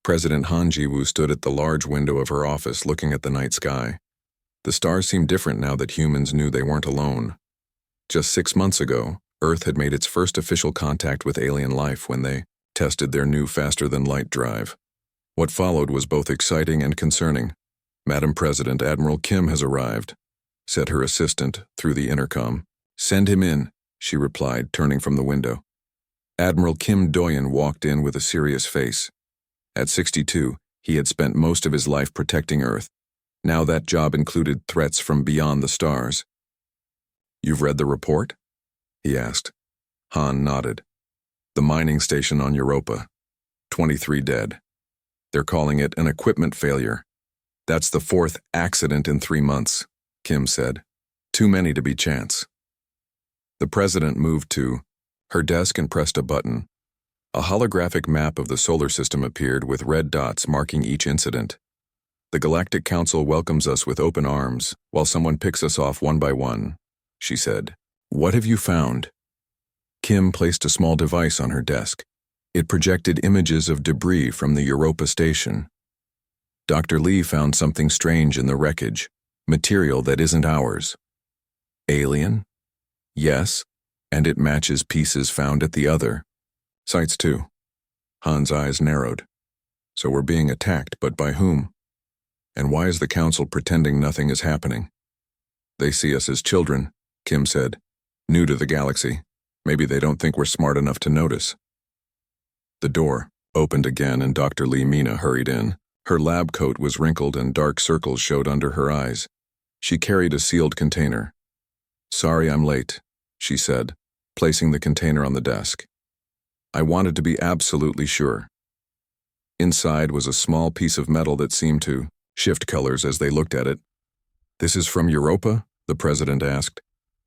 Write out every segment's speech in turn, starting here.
President Han Ji-woo stood at the large window of her office looking at the night sky. The stars seemed different now that humans knew they weren't alone. Just 6 months ago, Earth had made its first official contact with alien life when they tested their new faster-than-light drive. What followed was both exciting and concerning. "Madam President, Admiral Kim has arrived," said her assistant through the intercom. "Send him in," she replied, turning from the window. Admiral Kim Do-yeon walked in with a serious face. At 62, he had spent most of his life protecting Earth. Now that job included threats from beyond the stars. "You've read the report?" he asked. Han nodded. "The mining station on Europa. 23 dead. They're calling it an equipment failure. That's the 4th accident in 3 months," Kim said. "Too many to be chance." The president moved to her desk and pressed a button. A holographic map of the solar system appeared with red dots marking each incident. "The Galactic Council welcomes us with open arms while someone picks us off one by one," she said. "What have you found?" Kim placed a small device on her desk. It projected images of debris from the Europa station. "Dr. Lee found something strange in the wreckage, material that isn't ours." "Alien?" "Yes, and it matches pieces found at the other sites too." Han's eyes narrowed. "So we're being attacked, but by whom? And why is the Council pretending nothing is happening?" "They see us as children," Kim said. "New to the galaxy. Maybe they don't think we're smart enough to notice." The door opened again and Dr. Lee Mina hurried in. Her lab coat was wrinkled and dark circles showed under her eyes. She carried a sealed container. "Sorry I'm late," she said, placing the container on the desk. "I wanted to be absolutely sure." Inside was a small piece of metal that seemed to shift colors as they looked at it. "This is from Europa?" the president asked.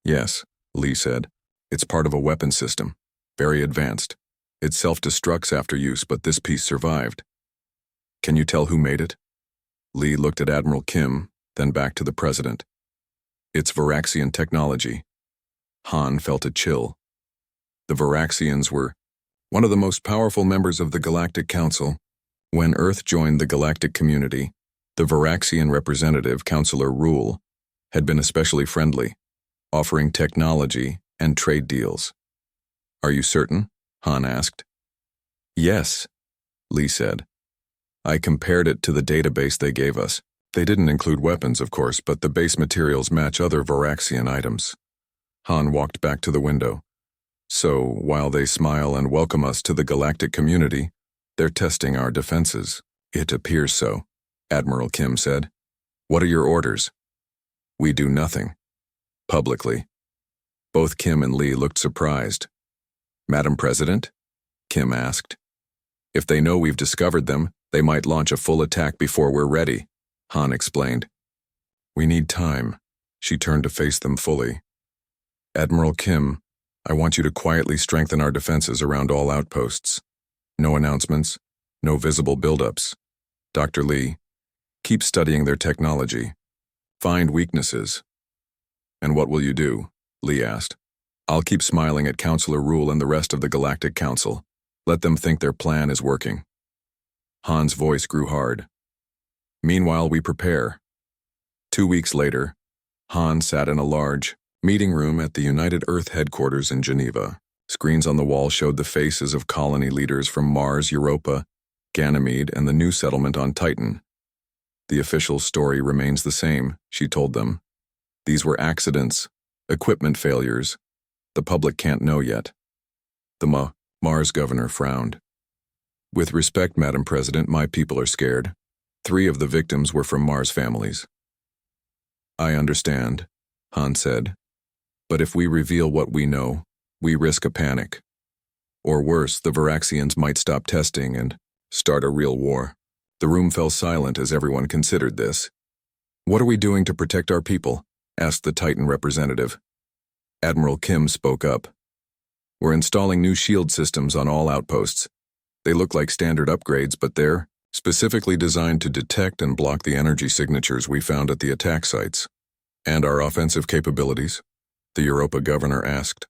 "Yes," Lee said. "It's part of a weapon system. Very advanced. It self-destructs after use, but this piece survived." "Can you tell who made it?" Lee looked at Admiral Kim, then back to the president. "It's Varaxian technology." Han felt a chill. The Varaxians were one of the most powerful members of the Galactic Council. When Earth joined the galactic community, the Varaxian representative, Counselor Rule, had been especially friendly, offering technology and trade deals. "Are you certain?" Han asked. "Yes," Lee said. "I compared it to the database they gave us. They didn't include weapons, of course, but the base materials match other Varaxian items." Han walked back to the window. "So, while they smile and welcome us to the galactic community, they're testing our defenses." "It appears so," Admiral Kim said. "What are your orders?" "We do nothing. Publicly." Both Kim and Lee looked surprised. "Madam President?" Kim asked. "If they know we've discovered them, they might launch a full attack before we're ready," Han explained. "We need time." She turned to face them fully. "Admiral Kim, I want you to quietly strengthen our defenses around all outposts. No announcements, no visible buildups. Dr. Lee, keep studying their technology. Find weaknesses." "And what will you do?" Lee asked. "I'll keep smiling at Counselor Rule and the rest of the Galactic Council. Let them think their plan is working." Han's voice grew hard. "Meanwhile, we prepare." 2 weeks later, Han sat in a large meeting room at the United Earth headquarters in Geneva. Screens on the wall showed the faces of colony leaders from Mars, Europa, Ganymede, and the new settlement on Titan. "The official story remains the same," she told them. "These were accidents, equipment failures. The public can't know yet." The Mars governor frowned. "With respect, Madam President, my people are scared. 3 of the victims were from Mars families." "I understand," Han said. "But if we reveal what we know, we risk a panic. Or worse, the Varaxians might stop testing and start a real war." The room fell silent as everyone considered this. "What are we doing to protect our people?" asked the Titan representative. Admiral Kim spoke up. "We're installing new shield systems on all outposts. They look like standard upgrades, but they're specifically designed to detect and block the energy signatures we found at the attack sites." "And our offensive capabilities?" the Europa governor asked.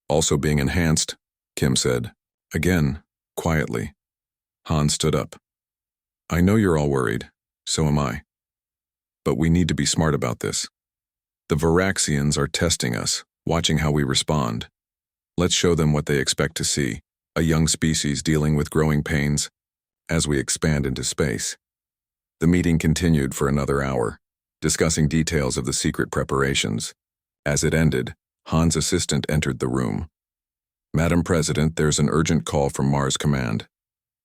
"Also being enhanced," Kim said. Again, quietly. Han stood up. I know you're all worried. So am I. But we need to be smart about this. The Varaxians are testing us, watching how we respond. Let's show them what they expect to see, a young species dealing with growing pains as we expand into space. The meeting continued for another hour, discussing details of the secret preparations. As it ended, Han's assistant entered the room. Madam President, there's an urgent call from Mars Command.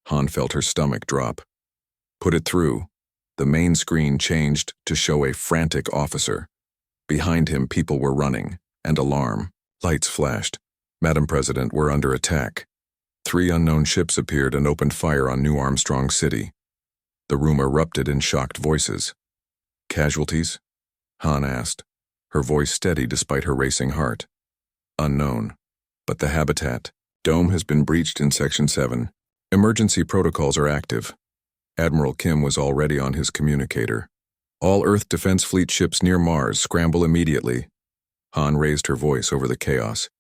Han felt her stomach drop. Put it through. The main screen changed to show a frantic officer. Behind him, people were running, and alarm. Lights flashed. Madam President, we're under attack. 3 unknown ships appeared and opened fire on New Armstrong City. The room erupted in shocked voices. Casualties? Han asked, her voice steady despite her racing heart. Unknown. But the habitat. Dome has been breached in Section 7. Emergency protocols are active. Admiral Kim was already on his communicator. All Earth Defense Fleet ships near Mars scramble immediately. Han raised her voice over the chaos.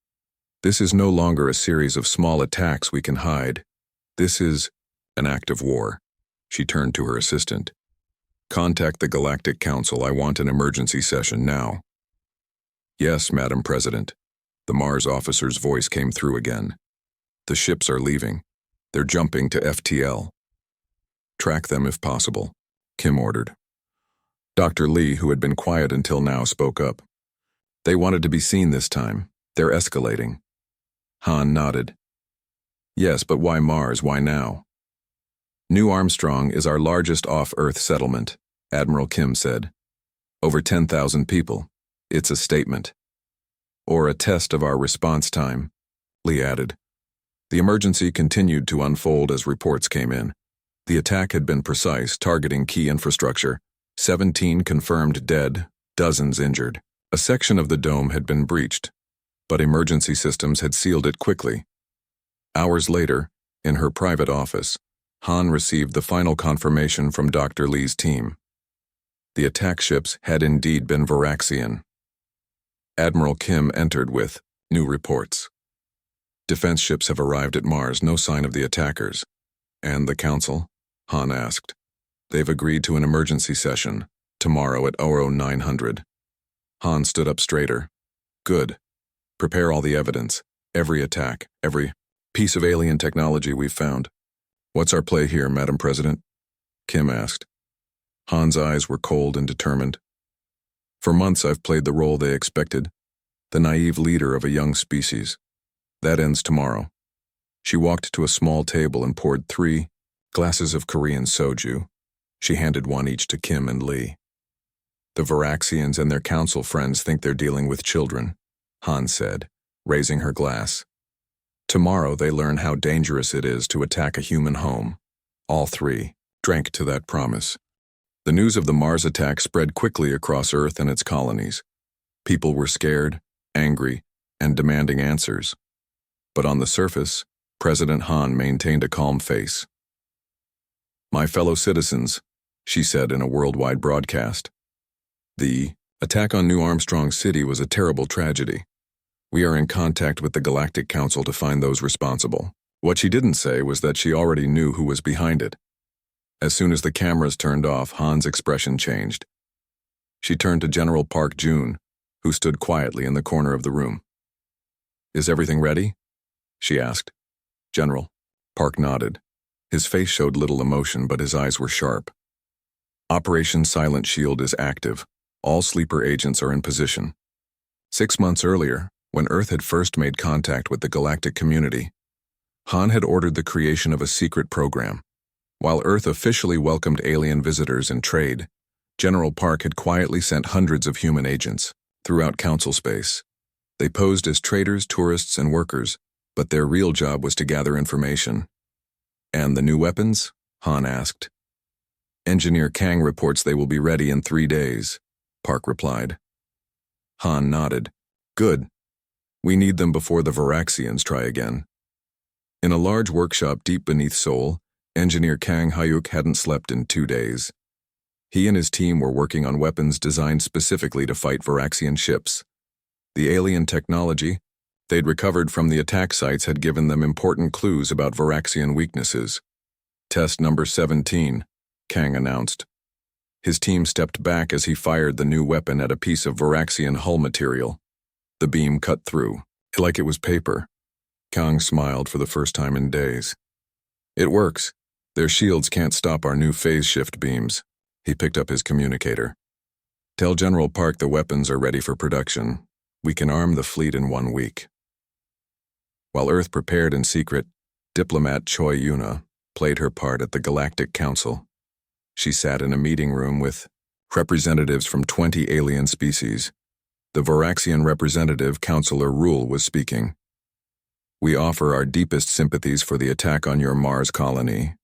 This is no longer a series of small attacks we can hide. This is an act of war. She turned to her assistant. Contact the Galactic Council. I want an emergency session now. Yes, Madam President. The Mars officer's voice came through again. The ships are leaving. They're jumping to FTL. Track them if possible, Kim ordered. Dr. Lee, who had been quiet until now, spoke up. They wanted to be seen this time. They're escalating. Han nodded. Yes, but why Mars? Why now? New Armstrong is our largest off-Earth settlement, Admiral Kim said. Over 10,000 people. It's a statement. Or a test of our response time, Lee added. The emergency continued to unfold as reports came in. The attack had been precise, targeting key infrastructure. 17 confirmed dead, dozens injured. A section of the dome had been breached, but emergency systems had sealed it quickly. Hours later, in her private office, Han received the final confirmation from Dr. Lee's team. The attack ships had indeed been Varaxian. Admiral Kim entered with new reports. Defense ships have arrived at Mars, no sign of the attackers. And the Council? Han asked. They've agreed to an emergency session, tomorrow at 0900. Han stood up straighter. Good. Prepare all the evidence, every attack, every piece of alien technology we've found. What's our play here, Madam President? Kim asked. Han's eyes were cold and determined. For months I've played the role they expected, the naive leader of a young species. That ends tomorrow. She walked to a small table and poured 3 glasses of Korean soju. She handed one each to Kim and Lee. The Varaxians and their council friends think they're dealing with children, Han said, raising her glass. Tomorrow they learn how dangerous it is to attack a human home. All 3 drank to that promise. The news of the Mars attack spread quickly across Earth and its colonies. People were scared, angry, and demanding answers. But on the surface, President Han maintained a calm face. My fellow citizens, she said in a worldwide broadcast. The attack on New Armstrong City was a terrible tragedy. We are in contact with the Galactic Council to find those responsible. What she didn't say was that she already knew who was behind it. As soon as the cameras turned off, Han's expression changed. She turned to General Park Jun, who stood quietly in the corner of the room. Is everything ready? She asked. General. Park nodded. His face showed little emotion, but his eyes were sharp. Operation Silent Shield is active. All sleeper agents are in position. 6 months earlier, when Earth had first made contact with the galactic community, Han had ordered the creation of a secret program. While Earth officially welcomed alien visitors and trade, General Park had quietly sent hundreds of human agents throughout Council space. They posed as traders, tourists, and workers, but their real job was to gather information. And the new weapons? Han asked. Engineer Kang reports they will be ready in 3 days, Park replied. Han nodded. Good. We need them before the Varaxians try again. In a large workshop deep beneath Seoul, Engineer Kang Hyuk hadn't slept in 2 days. He and his team were working on weapons designed specifically to fight Varaxian ships. The alien technology they'd recovered from the attack sites had given them important clues about Varaxian weaknesses. Test number 17, Kang announced. His team stepped back as he fired the new weapon at a piece of Varaxian hull material. The beam cut through, like it was paper. Kang smiled for the first time in days. It works. Their shields can't stop our new phase shift beams. He picked up his communicator. Tell General Park the weapons are ready for production. We can arm the fleet in 1 week. While Earth prepared in secret, diplomat Choi Yuna played her part at the Galactic Council. She sat in a meeting room with representatives from 20 alien species. The Varaxian representative, Counselor Rule, was speaking. We offer our deepest sympathies for the attack on your Mars colony,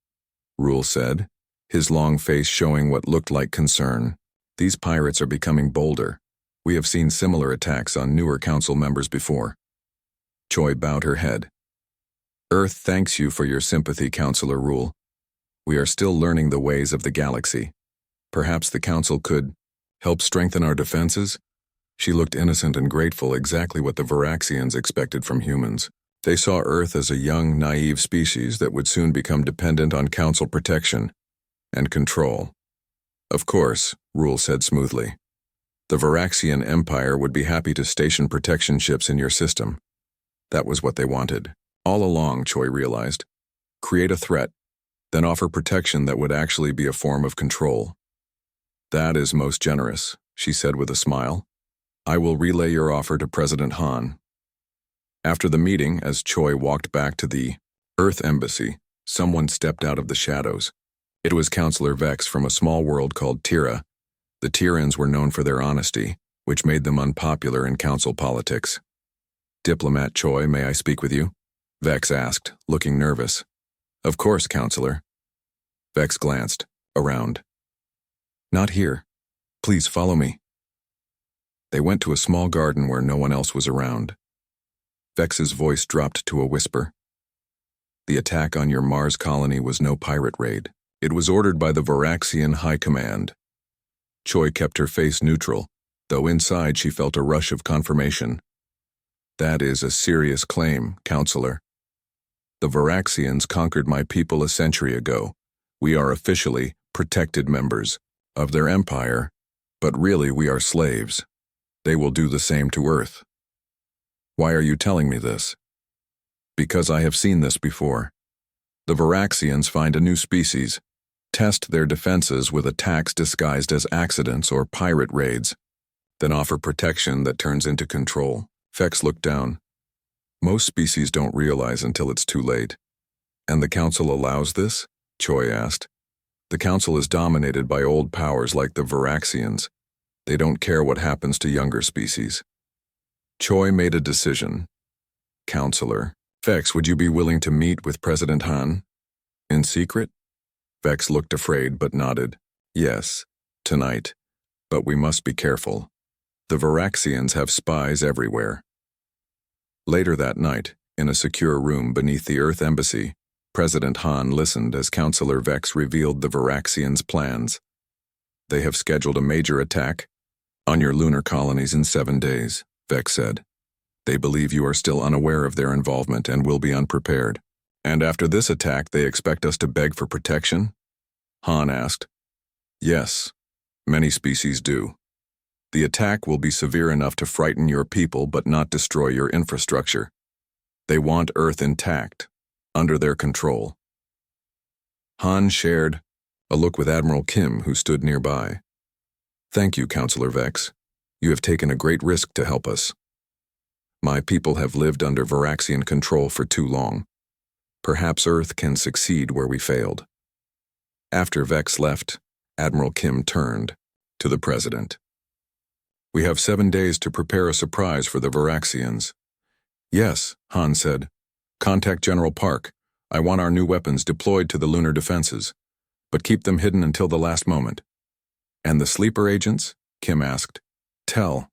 Rule said, his long face showing what looked like concern. These pirates are becoming bolder. We have seen similar attacks on newer council members before. Choi bowed her head. Earth thanks you for your sympathy, Counselor Rule. We are still learning the ways of the galaxy. Perhaps the council could help strengthen our defenses? She looked innocent and grateful, exactly what the Varaxians expected from humans. They saw Earth as a young, naive species that would soon become dependent on council protection and control. Of course, Rule said smoothly. The Varaxian Empire would be happy to station protection ships in your system. That was what they wanted. All along, Choi realized. Create a threat, then offer protection that would actually be a form of control. That is most generous, she said with a smile. I will relay your offer to President Han. After the meeting, as Choi walked back to the Earth Embassy, someone stepped out of the shadows. It was Counselor Vex from a small world called Tira. The Tirans were known for their honesty, which made them unpopular in council politics. Diplomat Choi, may I speak with you? Vex asked, looking nervous. Of course, Counselor. Vex glanced around. Not here. Please follow me. They went to a small garden where no one else was around. Vex's voice dropped to a whisper. The attack on your Mars colony was no pirate raid. It was ordered by the Varaxian High Command. Choi kept her face neutral, though inside she felt a rush of confirmation. That is a serious claim, Counselor. The Varaxians conquered my people a century ago. We are officially protected members of their empire, but really we are slaves. They will do the same to Earth. Why are you telling me this? Because I have seen this before. The Varaxians find a new species, test their defenses with attacks disguised as accidents or pirate raids, then offer protection that turns into control. Vex looked down. Most species don't realize until it's too late. And the Council allows this? Choi asked. The Council is dominated by old powers like the Varaxians. They don't care what happens to younger species. Choi made a decision. Counselor, Vex, would you be willing to meet with President Han? In secret? Vex looked afraid but nodded. Yes, tonight. But we must be careful. The Varaxians have spies everywhere. Later that night, in a secure room beneath the Earth Embassy, President Han listened as Counselor Vex revealed the Varaxians' plans. They have scheduled a major attack on your lunar colonies in 7 days, Vex said. They believe you are still unaware of their involvement and will be unprepared. And after this attack, they expect us to beg for protection? Han asked. Yes, many species do. The attack will be severe enough to frighten your people but not destroy your infrastructure. They want Earth intact, under their control. Han shared a look with Admiral Kim, who stood nearby. Thank you, Counselor Vex. You have taken a great risk to help us. My people have lived under Varaxian control for too long. Perhaps Earth can succeed where we failed. After Vex left, Admiral Kim turned to the President. We have 7 days to prepare a surprise for the Varaxians. Yes, Han said. Contact General Park. I want our new weapons deployed to the lunar defenses, but keep them hidden until the last moment. And the sleeper agents? Kim asked. Tell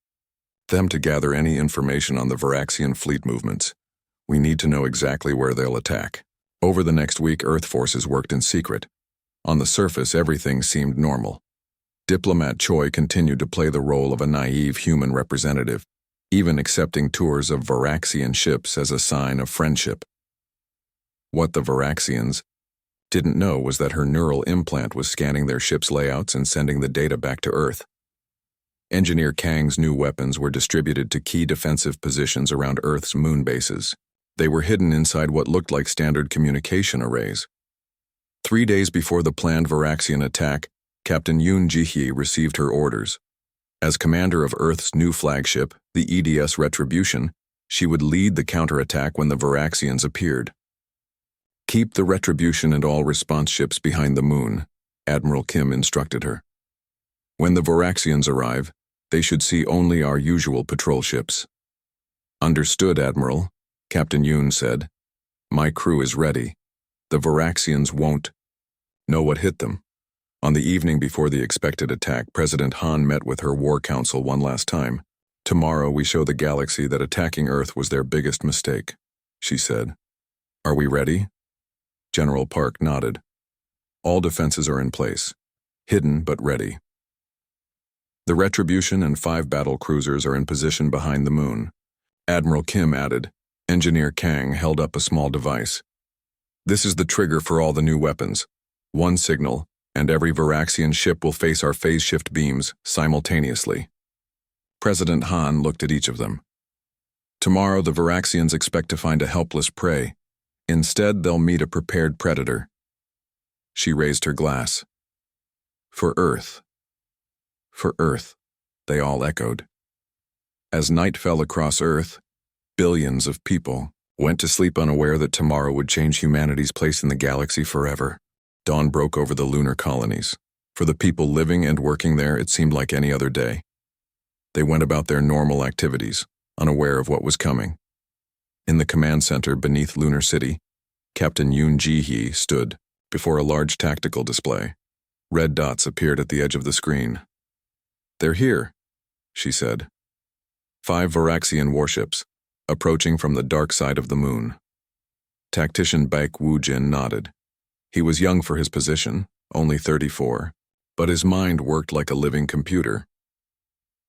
them to gather any information on the Varaxian fleet movements. We need to know exactly where they'll attack. Over the next week, Earth forces worked in secret. On the surface, everything seemed normal. Diplomat Choi continued to play the role of a naive human representative, even accepting tours of Varaxian ships as a sign of friendship. What the Varaxians didn't know was that her neural implant was scanning their ship's layouts and sending the data back to Earth. Engineer Kang's new weapons were distributed to key defensive positions around Earth's moon bases. They were hidden inside what looked like standard communication arrays. 3 days before the planned Varaxian attack, Captain Yoon Ji-hee received her orders. As commander of Earth's new flagship, the EDS Retribution, she would lead the counterattack when the Varaxians appeared. "Keep the Retribution and all response ships behind the moon," Admiral Kim instructed her. "When the Varaxians arrive, they should see only our usual patrol ships." "Understood, Admiral," Captain Yoon said. "My crew is ready. The Varaxians won't know what hit them." On the evening before the expected attack, President Han met with her War Council one last time. "Tomorrow we show the galaxy that attacking Earth was their biggest mistake," she said. "Are we ready?" General Park nodded. "All defenses are in place. Hidden but ready." The Retribution and 5 battle cruisers are in position behind the moon. Admiral Kim added. Engineer Kang held up a small device. "This is the trigger for all the new weapons. One signal, and every Varaxian ship will face our phase shift beams simultaneously." President Han looked at each of them. "Tomorrow the Varaxians expect to find a helpless prey. Instead, they'll meet a prepared predator." She raised her glass. "For Earth. For Earth," they all echoed. As night fell across Earth, billions of people went to sleep unaware that tomorrow would change humanity's place in the galaxy forever. Dawn broke over the lunar colonies. For the people living and working there, it seemed like any other day. They went about their normal activities, unaware of what was coming. In the command center beneath Lunar City, Captain Yoon Ji-hee stood before a large tactical display. Red dots appeared at the edge of the screen. "They're here," she said. 5 Varaxian warships, approaching from the dark side of the moon. Tactician Baek Woo-jin nodded. He was young for his position, only 34, but his mind worked like a living computer.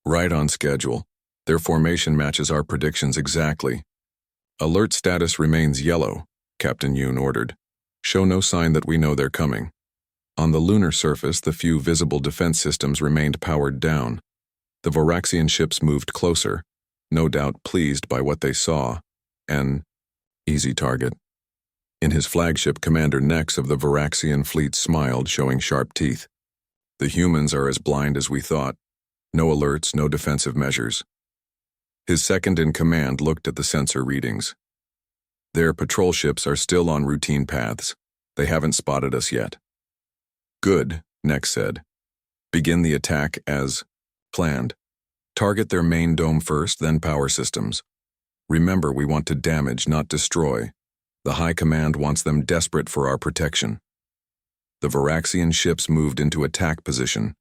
"Right on schedule. Their formation matches our predictions exactly." "Alert status remains yellow," Captain Yoon ordered. "Show no sign that we know they're coming." On the lunar surface, the few visible defense systems remained powered down. The Varaxian ships moved closer, no doubt pleased by what they saw. An easy target. In his flagship, Commander Nex of the Varaxian fleet smiled, showing sharp teeth. "The humans are as blind as we thought. No alerts, no defensive measures." His second-in-command looked at the sensor readings. "Their patrol ships are still on routine paths. They haven't spotted us yet." "Good," Nex said. "Begin the attack as planned. Target their main dome first, then power systems. Remember, we want to damage, not destroy. The High Command wants them desperate for our protection." The Varaxian ships moved into attack position,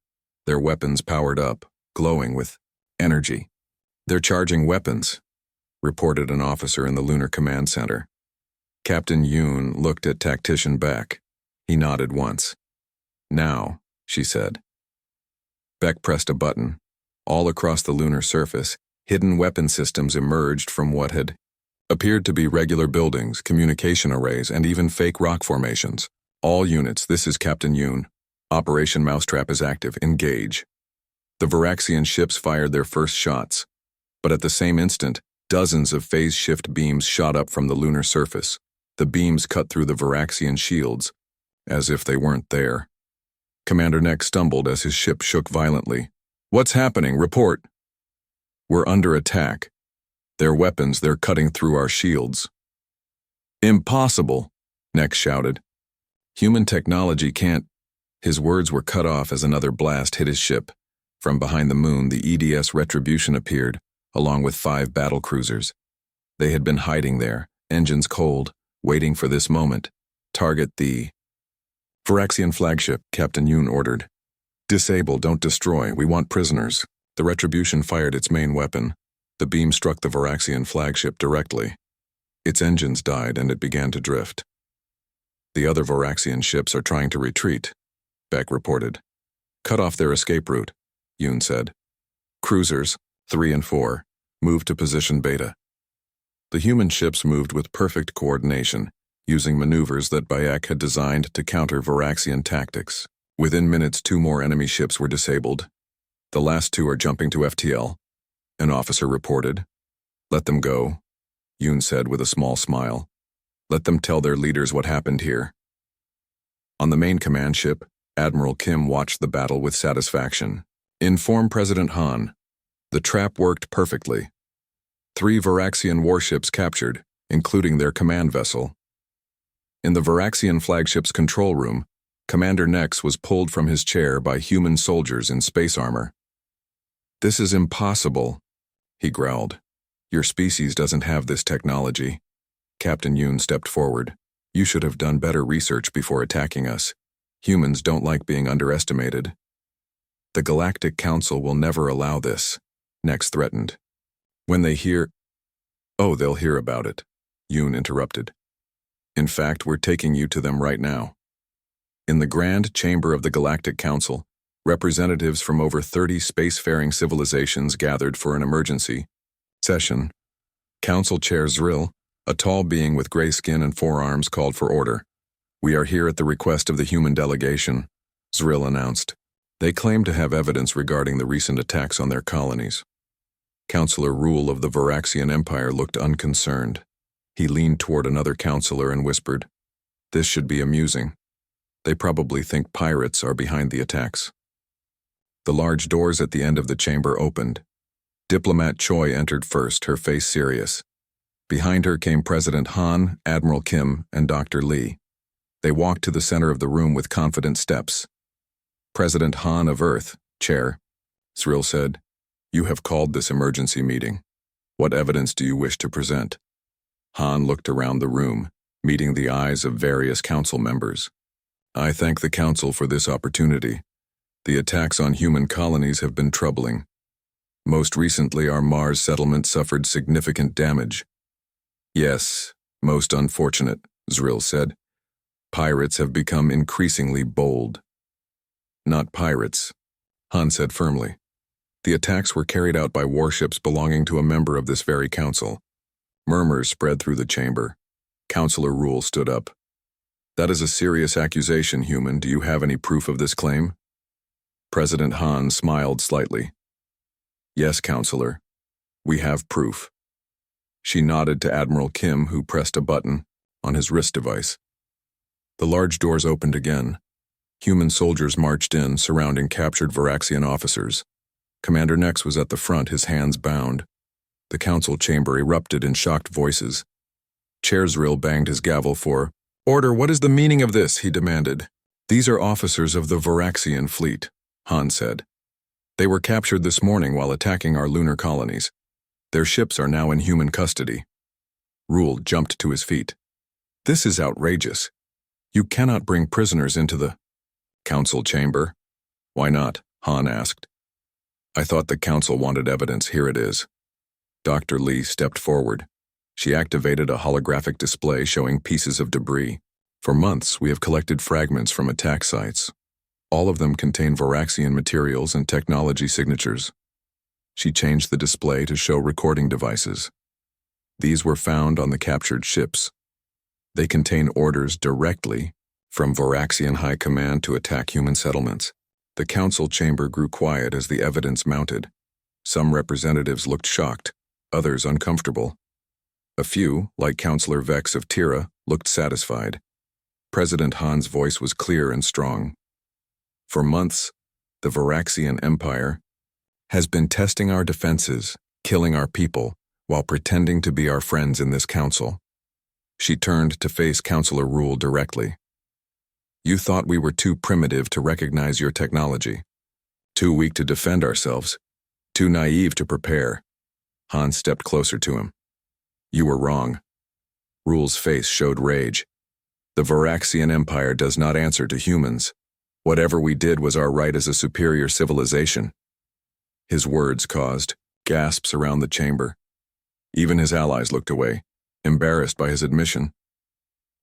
their weapons powered up, glowing with energy. "They're charging weapons," reported an officer in the Lunar Command Center. Captain Yoon looked at Tactician Beck. He nodded once. "Now," she said. Beck pressed a button. All across the lunar surface, hidden weapon systems emerged from what had appeared to be regular buildings, communication arrays, and even fake rock formations. "All units, this is Captain Yoon. Operation Mousetrap is active. Engage." The Varaxian ships fired their first shots, but at the same instant, dozens of phase shift beams shot up from the lunar surface. The beams cut through the Varaxian shields, as if they weren't there. Commander Nex stumbled as his ship shook violently. "What's happening? Report." "We're under attack. Their weapons, they're cutting through our shields." "Impossible," Nex shouted. "Human technology can't—" His words were cut off as another blast hit his ship. From behind the moon, the EDS Retribution appeared, along with 5 battle cruisers. They had been hiding there, engines cold, waiting for this moment. "Target the Varaxian flagship," Captain Yoon ordered. "Disable, don't destroy. We want prisoners." The Retribution fired its main weapon. The beam struck the Varaxian flagship directly. Its engines died and it began to drift. "The other Varaxian ships are trying to retreat," Beck reported. "Cut off their escape route," Yoon said. "Cruisers, 3 and 4, move to position Beta." The human ships moved with perfect coordination, using maneuvers that Bayek had designed to counter Varaxian tactics. Within minutes, 2 more enemy ships were disabled. The last 2 are jumping to FTL, an officer reported. Let them go, Yoon said with a small smile. Let them tell their leaders what happened here. On the main command ship, Admiral Kim watched the battle with satisfaction. Inform President Han. The trap worked perfectly. 3 Varaxian warships captured, including their command vessel. In the Varaxian flagship's control room, Commander Nex was pulled from his chair by human soldiers in space armor. "This is impossible," he growled. "Your species doesn't have this technology." Captain Yoon stepped forward. "You should have done better research before attacking us. Humans don't like being underestimated." "The Galactic Council will never allow this," Nex threatened. "When they hear—" "Oh, they'll hear about it," Yoon interrupted. "In fact, we're taking you to them right now." In the Grand Chamber of the Galactic Council, representatives from over 30 spacefaring civilizations gathered for an emergency session. Council Chair Zril, a tall being with gray skin and 4 arms, called for order. "We are here at the request of the human delegation," Zril announced. "They claim to have evidence regarding the recent attacks on their colonies." Councilor Rule of the Varaxian Empire looked unconcerned. He leaned toward another councilor and whispered, "This should be amusing. They probably think pirates are behind the attacks." The large doors at the end of the chamber opened. Diplomat Choi entered first, her face serious. Behind her came President Han, Admiral Kim, and Dr. Lee. They walked to the center of the room with confident steps. "President Han of Earth, Chair," Zril said, "you have called this emergency meeting. What evidence do you wish to present?" Han looked around the room, meeting the eyes of various council members. "I thank the council for this opportunity. The attacks on human colonies have been troubling. Most recently, our Mars settlement suffered significant damage." "Yes, most unfortunate," Zril said. "Pirates have become increasingly bold." "Not pirates," Han said firmly. "The attacks were carried out by warships belonging to a member of this very council." Murmurs spread through the chamber. Councilor Rule stood up. "That is a serious accusation, human. Do you have any proof of this claim?" President Han smiled slightly. "Yes, Counselor. We have proof." She nodded to Admiral Kim, who pressed a button on his wrist device. The large doors opened again. Human soldiers marched in, surrounding captured Varaxian officers. Commander Nex was at the front, his hands bound. The council chamber erupted in shocked voices. Chair Zril banged his gavel for order. "What is the meaning of this?" he demanded. "These are officers of the Varaxian fleet," Han said. "They were captured this morning while attacking our lunar colonies. Their ships are now in human custody." Rule jumped to his feet. "This is outrageous. You cannot bring prisoners into the council chamber." "Why not?" Han asked. "I thought the council wanted evidence. Here it is." Dr. Lee stepped forward. She activated a holographic display showing pieces of debris. "For months, we have collected fragments from attack sites. All of them contain Varaxian materials and technology signatures." She changed the display to show recording devices. These were found on the captured ships. They contain orders directly from Varaxian High Command to attack human settlements. The council chamber grew quiet as the evidence mounted. Some representatives looked shocked, others uncomfortable. A few, like Councillor Vex of Tira, looked satisfied. President Han's voice was clear and strong. "For months, the Varaxian Empire has been testing our defenses, killing our people, while pretending to be our friends in this council." She turned to face Councilor Rule directly. "You thought we were too primitive to recognize your technology, too weak to defend ourselves, too naive to prepare." Han stepped closer to him. "You were wrong." Rule's face showed rage. "The Varaxian Empire does not answer to humans. Whatever we did was our right as a superior civilization." His words caused gasps around the chamber. Even his allies looked away, embarrassed by his admission.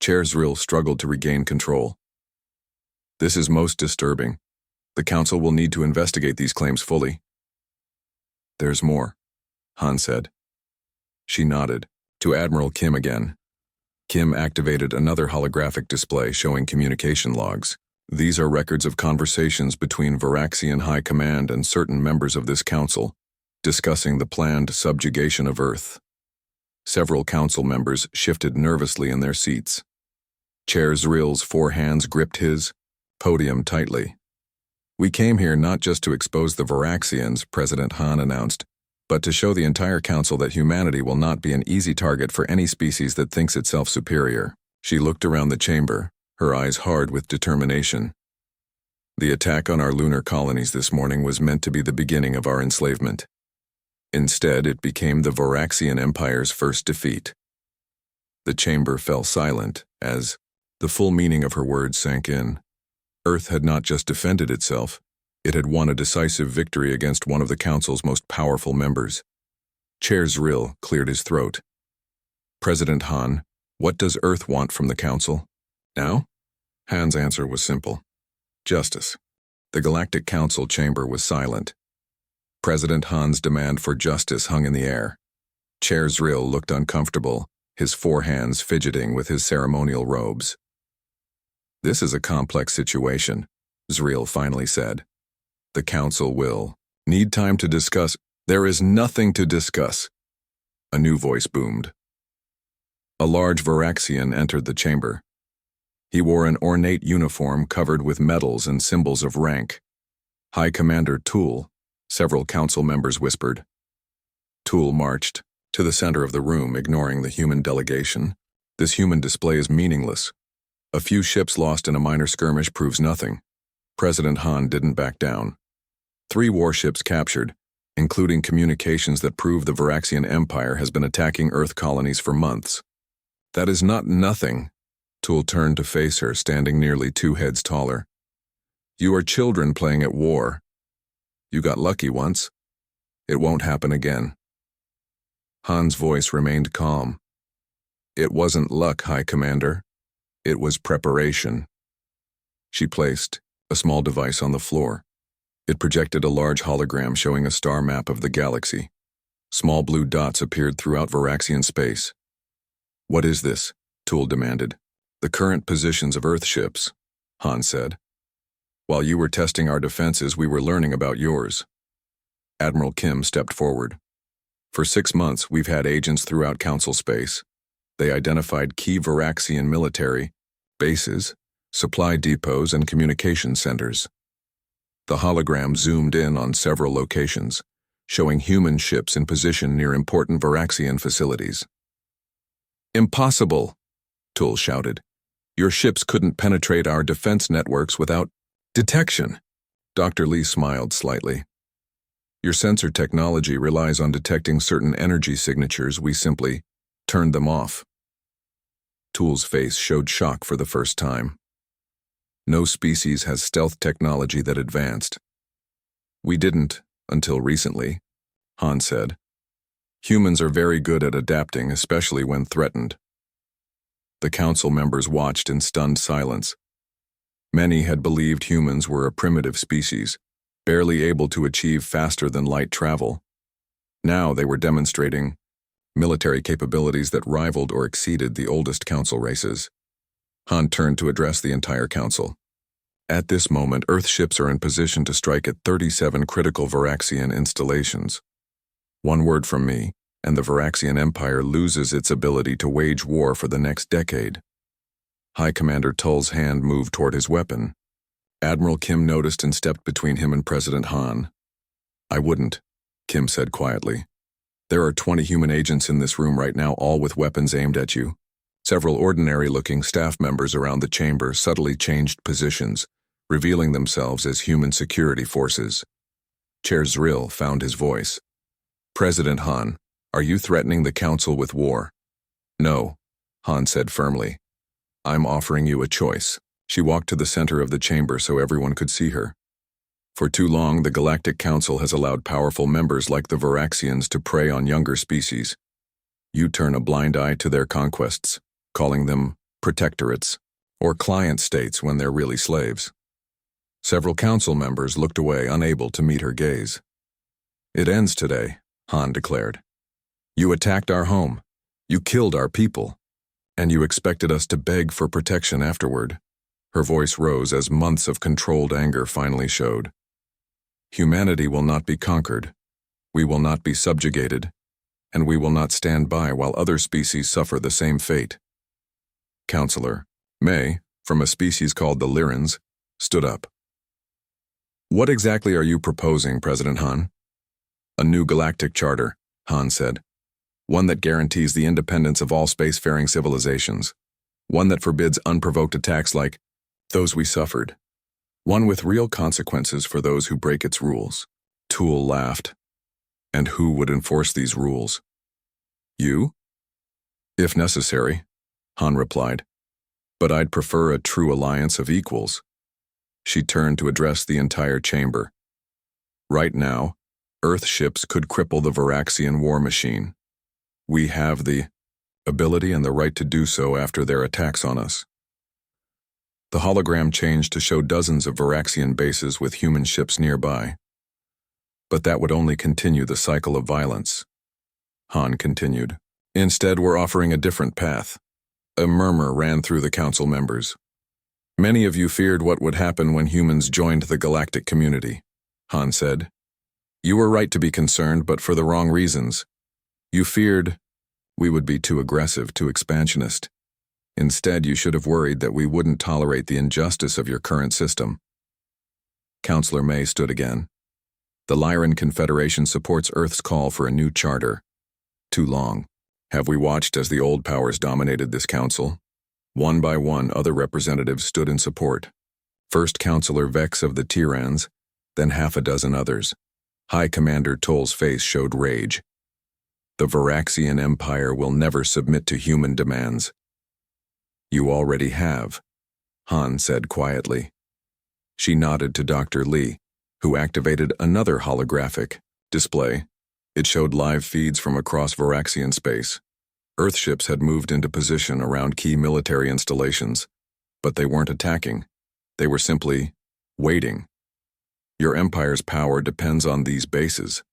Chair Zril struggled to regain control. "This is most disturbing. The council will need to investigate these claims fully." "There's more," Han said. She nodded to Admiral Kim again. Kim activated another holographic display showing communication logs. These are records of conversations between Varaxian High Command and certain members of this council, discussing the planned subjugation of Earth. Several council members shifted nervously in their seats. Chair Zril's 4 hands gripped his podium tightly. "We came here not just to expose the Varaxians," President Han announced, "but to show the entire council that humanity will not be an easy target for any species that thinks itself superior." She looked around the chamber, her eyes hard with determination. "The attack on our lunar colonies this morning was meant to be the beginning of our enslavement. Instead, it became the Varaxian Empire's first defeat." The chamber fell silent as the full meaning of her words sank in. Earth had not just defended itself, it had won a decisive victory against one of the Council's most powerful members. Chair Zril cleared his throat. "President Han, what does Earth want from the Council?" "Now?" Han's answer was simple. "Justice." The Galactic Council chamber was silent. President Han's demand for justice hung in the air. Chair Zril looked uncomfortable, his 4 hands fidgeting with his ceremonial robes. "This is a complex situation," Zril finally said. "The Council will need time to discuss." "There is nothing to discuss," a new voice boomed. A large Varaxian entered the chamber. He wore an ornate uniform covered with medals and symbols of rank. "High Commander Tool," several council members whispered. Tool marched to the center of the room, ignoring the human delegation. "This human display is meaningless. A few ships lost in a minor skirmish proves nothing." President Han didn't back down. 3 warships captured, including communications that prove the Varaxian Empire has been attacking Earth colonies for months. "That is not nothing." Tool turned to face her, standing nearly 2 heads taller. "You are children playing at war. You got lucky once. It won't happen again." Han's voice remained calm. "It wasn't luck, High Commander. It was preparation." She placed a small device on the floor. It projected a large hologram showing a star map of the galaxy. Small blue dots appeared throughout Varaxian space. "What is this?" Tool demanded. "The current positions of Earth ships," Han said. "While you were testing our defenses, we were learning about yours." Admiral Kim stepped forward. "For 6 months, we've had agents throughout Council space. They identified key Varaxian military bases, supply depots, and communication centers." The hologram zoomed in on several locations, showing human ships in position near important Varaxian facilities. "Impossible!" Tool shouted. "Your ships couldn't penetrate our defense networks without detection." Dr. Lee smiled slightly. "Your sensor technology relies on detecting certain energy signatures. We simply turned them off." Tool's face showed shock for the first time. "No species has stealth technology that advanced." "We didn't, until recently," Han said. "Humans are very good at adapting, especially when threatened." The council members watched in stunned silence. Many had believed humans were a primitive species, barely able to achieve faster-than-light travel. Now they were demonstrating military capabilities that rivaled or exceeded the oldest council races. Han turned to address the entire council. "At this moment, Earth ships are in position to strike at 37 critical Varaxian installations. One word from me, and the Varaxian Empire loses its ability to wage war for the next decade." High Commander Tull's hand moved toward his weapon. Admiral Kim noticed and stepped between him and President Han. "I wouldn't," Kim said quietly. "There are 20 human agents in this room right now, all with weapons aimed at you." Several ordinary-looking staff members around the chamber subtly changed positions, revealing themselves as human security forces. Chair Zril found his voice. "President Han, are you threatening the Council with war?" "No," Han said firmly. "I'm offering you a choice." She walked to the center of the chamber so everyone could see her. "For too long, the Galactic Council has allowed powerful members like the Varaxians to prey on younger species. You turn a blind eye to their conquests, calling them protectorates, or client states when they're really slaves." Several council members looked away, unable to meet her gaze. "It ends today," Han declared. "You attacked our home. You killed our people. And you expected us to beg for protection afterward. Her voice rose as months of controlled anger finally showed. Humanity will not be conquered. We will not be subjugated. And we will not stand by while other species suffer the same fate. Counselor May, from a species called the Lyrans, stood up. What exactly are you proposing, President Han? A new galactic charter, Han said. One that guarantees the independence of all spacefaring civilizations. One that forbids unprovoked attacks like those we suffered. One with real consequences for those who break its rules. Tool laughed. And who would enforce these rules? You? If necessary, Han replied. But I'd prefer a true alliance of equals. She turned to address the entire chamber. Right now, Earth ships could cripple the Varaxian war machine. We have the ability and the right to do so after their attacks on us. The hologram changed to show dozens of Varaxian bases with human ships nearby. But that would only continue the cycle of violence. Han continued. Instead, we're offering a different path. A murmur ran through the council members. Many of you feared what would happen when humans joined the galactic community, Han said. You were right to be concerned, but for the wrong reasons. You feared we would be too aggressive, too expansionist. Instead, you should have worried that we wouldn't tolerate the injustice of your current system. Counselor May stood again. The Lyran Confederation supports Earth's call for a new charter. Too long. Have we watched as the old powers dominated this council? One by one, other representatives stood in support. First Counselor Vex of the Tyrans, then half a dozen others. High Commander Toll's face showed rage. The Varaxian Empire will never submit to human demands. You already have, Han said quietly. She nodded to Dr. Lee, who activated another holographic display. It showed live feeds from across Varaxian space. Earthships had moved into position around key military installations, but they weren't attacking. They were simply waiting. Your Empire's power depends on these bases,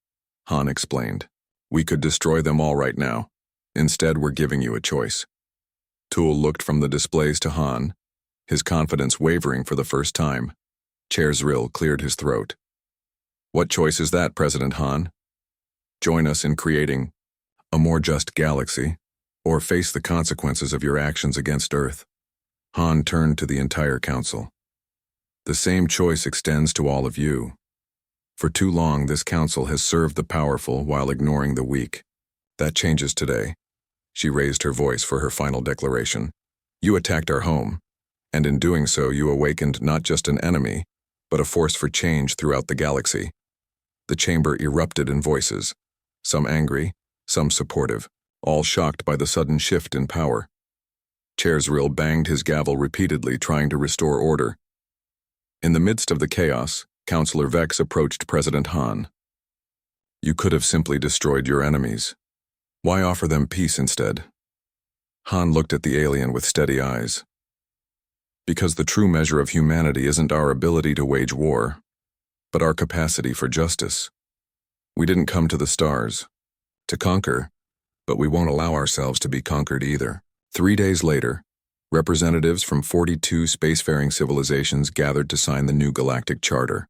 Han explained. We could destroy them all right now. Instead, we're giving you a choice. Tool looked from the displays to Han, his confidence wavering for the first time. Chair Zrill cleared his throat. What choice is that, President Han? Join us in creating a more just galaxy, or face the consequences of your actions against Earth. Han turned to the entire council. The same choice extends to all of you. For too long, this council has served the powerful while ignoring the weak. That changes today. She raised her voice for her final declaration. You attacked our home, and in doing so, you awakened not just an enemy, but a force for change throughout the galaxy. The chamber erupted in voices, some angry, some supportive, all shocked by the sudden shift in power. Chair Zrill banged his gavel repeatedly, trying to restore order. In the midst of the chaos, Counselor Vex approached President Han. You could have simply destroyed your enemies. Why offer them peace instead? Han looked at the alien with steady eyes. Because the true measure of humanity isn't our ability to wage war, but our capacity for justice. We didn't come to the stars to conquer, but we won't allow ourselves to be conquered either. 3 days later, representatives from 42 spacefaring civilizations gathered to sign the new Galactic Charter.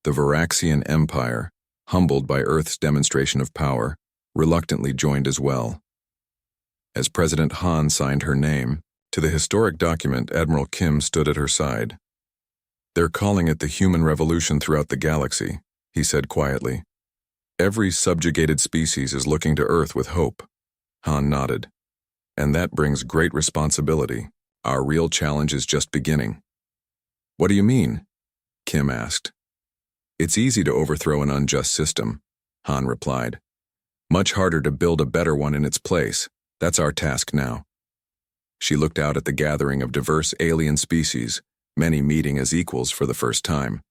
The Varaxian Empire, humbled by Earth's demonstration of power, reluctantly joined as well. As President Han signed her name, to the historic document, Admiral Kim stood at her side. They're calling it the human revolution throughout the galaxy, he said quietly. Every subjugated species is looking to Earth with hope. Han nodded. And that brings great responsibility. Our real challenge is just beginning. What do you mean? Kim asked. It's easy to overthrow an unjust system, Han replied. Much harder to build a better one in its place. That's our task now. She looked out at the gathering of diverse alien species, many meeting as equals for the first time.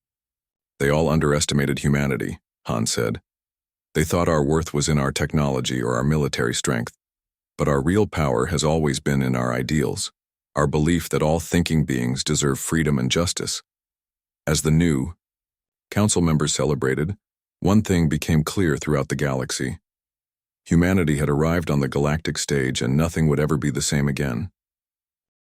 They all underestimated humanity, Han said. They thought our worth was in our technology or our military strength. But our real power has always been in our ideals, our belief that all thinking beings deserve freedom and justice. As the new council members celebrated, one thing became clear throughout the galaxy. Humanity had arrived on the galactic stage and nothing would ever be the same again.